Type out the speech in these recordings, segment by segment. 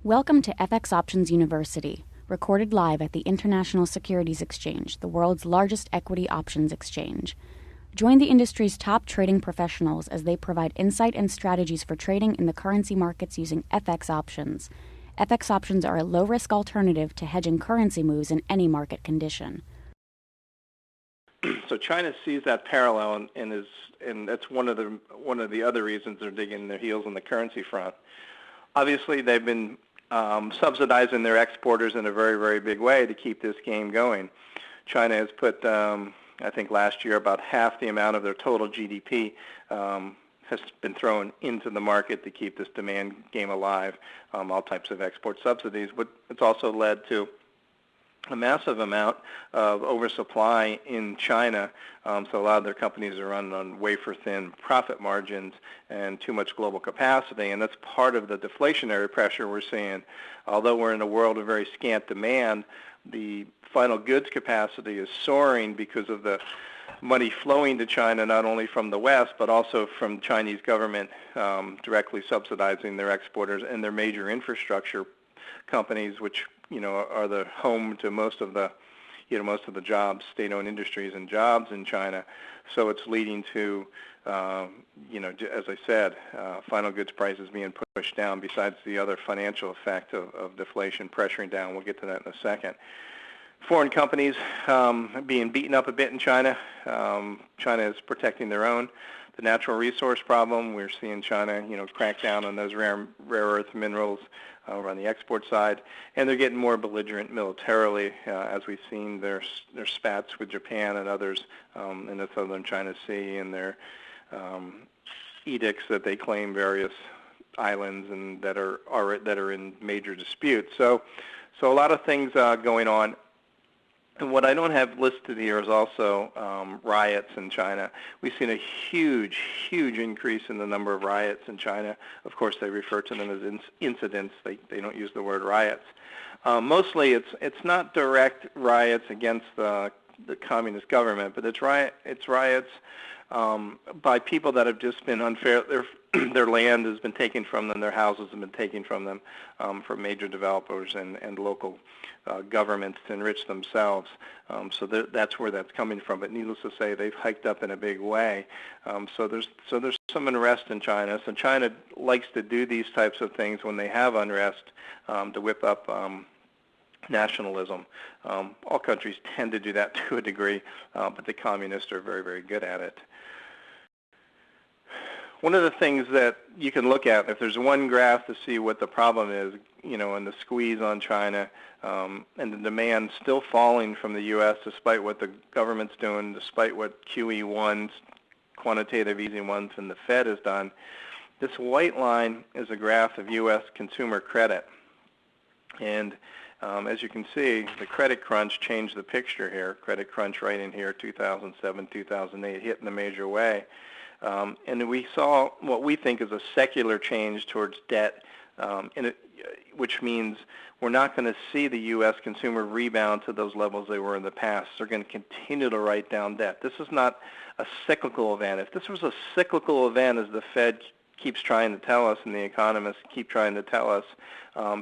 Welcome to FX Options University, recorded live at the International Securities Exchange, the world's largest equity options exchange. Join the industry's top trading professionals as they provide insight and strategies for trading in the currency markets using FX options. FX options are a low-risk alternative to hedging currency moves in any market condition. So China sees that parallel, and that's one of the other reasons they're digging their heels on the currency front. Obviously, they've been subsidizing their exporters in a very, very big way to keep this game going. China has put, I think last year, about half the amount of their total GDP has been thrown into the market to keep this demand game alive, all types of export subsidies. But it's also led to a massive amount of oversupply in China, so a lot of their companies are running on wafer-thin profit margins and too much global capacity, and that's part of the deflationary pressure we're seeing. Although we're in a world of very scant demand, the final goods capacity is soaring because of the money flowing to China, not only from the West, but also from Chinese government directly subsidizing their exporters and their major infrastructure companies, which are the home to most of the jobs, state-owned industries and jobs in China. So it's leading to, as I said, final goods prices being pushed down. Besides the other financial effect of deflation pressuring down, we'll get to that in a second. Foreign companies being beaten up a bit in China. China is protecting their own. The natural resource problem, we're seeing China, crack down on those rare earth minerals over on the export side, and they're getting more belligerent militarily, as we've seen their spats with Japan and others in the southern China Sea, and their edicts that they claim various islands and that are in major dispute. So a lot of things going on. And what I don't have listed here is also riots in China. We've seen a huge, huge increase in the number of riots in China. Of course, they refer to them as incidents. They don't use the word riots. Mostly, it's not direct riots against the communist government, but it's riots by people that have just been unfair. Their land has been taken from them. Their houses have been taken from them from major developers and local governments to enrich themselves. So that's where that's coming from. But needless to say, they've hiked up in a big way. So there's some unrest in China. So China likes to do these types of things when they have unrest to whip up nationalism. All countries tend to do that to a degree, but the communists are very, very good at it. One of the things that you can look at, if there's one graph to see what the problem is, and the squeeze on China, and the demand still falling from the U.S. despite what the government's doing, despite what QE1, quantitative easing ones, and the Fed has done. This white line is a graph of U.S. consumer credit. And as you can see, the credit crunch changed the picture here. Credit crunch right in here, 2007, 2008, hit in a major way. And we saw what we think is a secular change towards debt, which means we're not going to see the U.S. consumer rebound to those levels they were in the past. They're going to continue to write down debt. This is not a cyclical event. If this was a cyclical event, as the Fed keeps trying to tell us and the economists keep trying to tell us,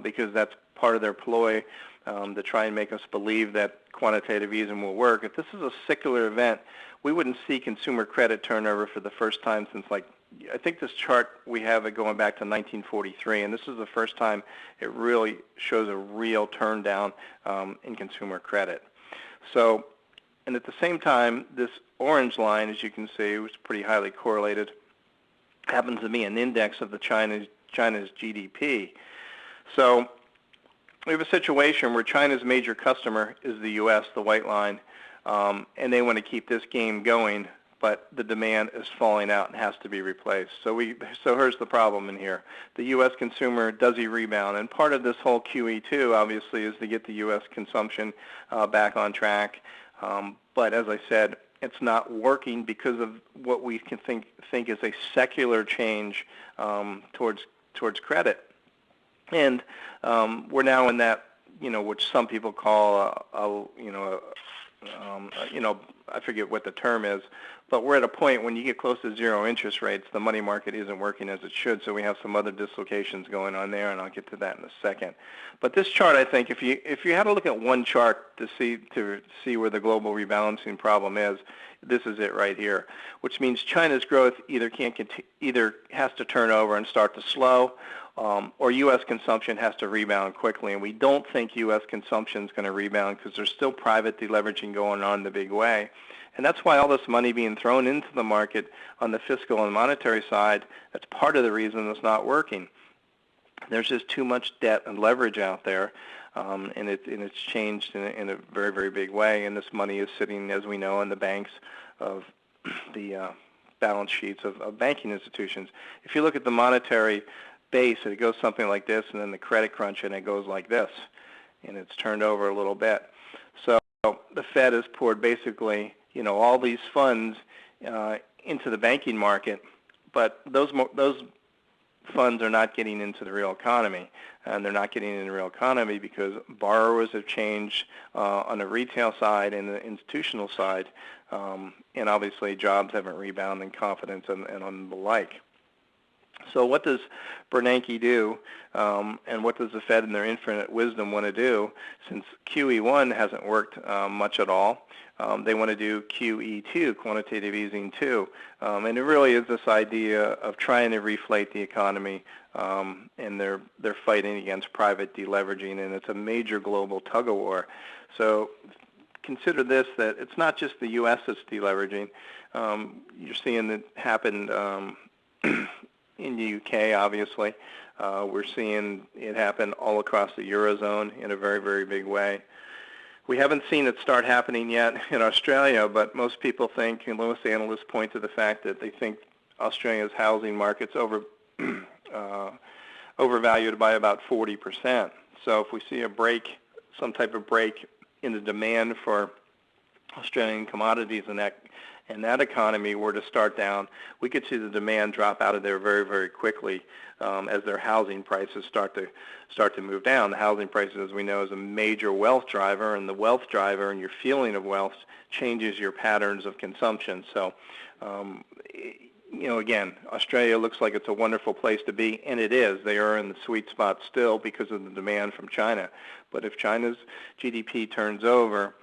because that's part of their ploy to try and make us believe that quantitative easing will work. If this is a secular event, we wouldn't see consumer credit turnover for the first time since, I think this chart we have it going back to 1943, and this is the first time it really shows a real turn down in consumer credit. So, and at the same time, this orange line, as you can see, was pretty highly correlated, happens to be an index of the China's GDP. So we have a situation where China's major customer is the U.S., the white line, and they want to keep this game going, but the demand is falling out and has to be replaced. So here's the problem in here. The U.S. consumer, does he rebound? And part of this whole QE2, obviously, is to get the U.S. consumption back on track. But as I said, it's not working because of what we can think is a secular change towards credit. And we're now in that, which some people call I forget what the term is, but we're at a point when you get close to zero interest rates, the money market isn't working as it should, so we have some other dislocations going on there, and I'll get to that in a second. But this chart, I think, if you had to look at one chart to see where the global rebalancing problem is, this is it right here, which means China's growth either has to turn over and start to slow, or U.S. consumption has to rebound quickly. And we don't think U.S. consumption is going to rebound because there's still private deleveraging going on in the big way. And that's why all this money being thrown into the market on the fiscal and monetary side, that's part of the reason it's not working. There's just too much debt and leverage out there, and it's changed in a very, very big way. And this money is sitting, as we know, in the banks of the balance sheets of banking institutions. If you look at the monetary base, it goes something like this, and then the credit crunch, and it goes like this, and it's turned over a little bit. So the Fed has poured basically, all these funds into the banking market, but those funds are not getting into the real economy, and they're not getting into the real economy because borrowers have changed on the retail side and the institutional side, and obviously jobs haven't rebounded, and confidence and on the like. So what does Bernanke do, and what does the Fed in their infinite wisdom want to do? Since QE1 hasn't worked much at all, they want to do QE2, quantitative easing 2. And it really is this idea of trying to reflate the economy, and they're fighting against private deleveraging, and it's a major global tug-of-war. So consider this, that it's not just the U.S. that's deleveraging. You're seeing it happen in the UK, obviously. We're seeing it happen all across the Eurozone in a very, very big way. We haven't seen it start happening yet in Australia, but most people think, and most analysts point to the fact that they think Australia's housing market's overvalued by about 40%. So if we see a break, some type of break in the demand for Australian commodities and that economy were to start down, we could see the demand drop out of there very, very quickly as their housing prices start to move down. The housing prices, as we know, is a major wealth driver, and the wealth driver and your feeling of wealth changes your patterns of consumption. So, again, Australia looks like it's a wonderful place to be, and it is. They are in the sweet spot still because of the demand from China. But if China's GDP turns over,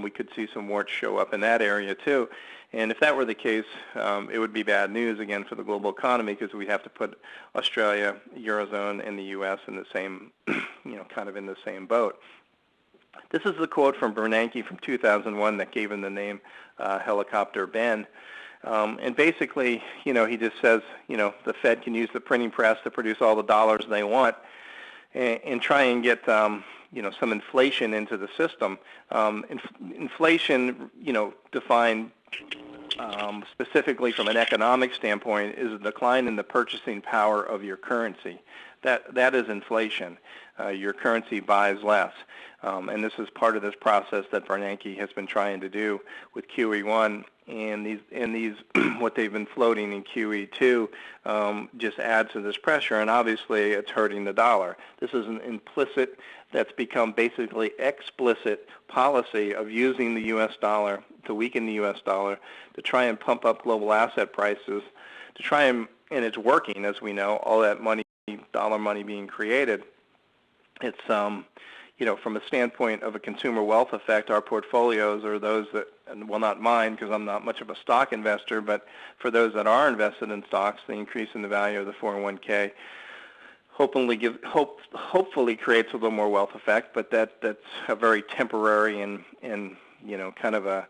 we could see some warts show up in that area too. And if that were the case, it would be bad news again for the global economy because we'd have to put Australia, Eurozone, and the U.S. in the same, kind of in the same boat. This is the quote from Bernanke from 2001 that gave him the name Helicopter Ben. And basically, he just says, the Fed can use the printing press to produce all the dollars they want and try and get some inflation into the system. Inflation, defined specifically from an economic standpoint, is a decline in the purchasing power of your currency. That is inflation. Your currency buys less. And this is part of this process that Bernanke has been trying to do with QE1, and these what they've been floating in QE2 just adds to this pressure, and obviously it's hurting the dollar. This is an implicit that's become basically explicit policy of using the U.S. dollar to weaken the U.S. dollar to try and pump up global asset prices, to try and it's working, as we know, all that money, dollar money being created. It's from a standpoint of a consumer wealth effect, our portfolios are those that, and well, not mine because I'm not much of a stock investor, but for those that are invested in stocks, the increase in the value of the 401k hopefully creates a little more wealth effect, but that's a very temporary and kind of a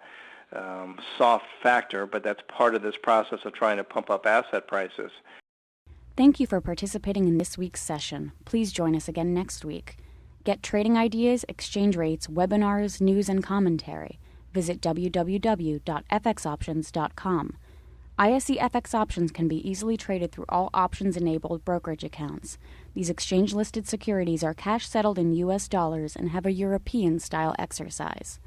soft factor, but that's part of this process of trying to pump up asset prices. Thank you for participating in this week's session. Please join us again next week. Get trading ideas, exchange rates, webinars, news, and commentary. Visit www.fxoptions.com. ISE FX options can be easily traded through all options-enabled brokerage accounts. These exchange-listed securities are cash-settled in U.S. dollars and have a European-style exercise.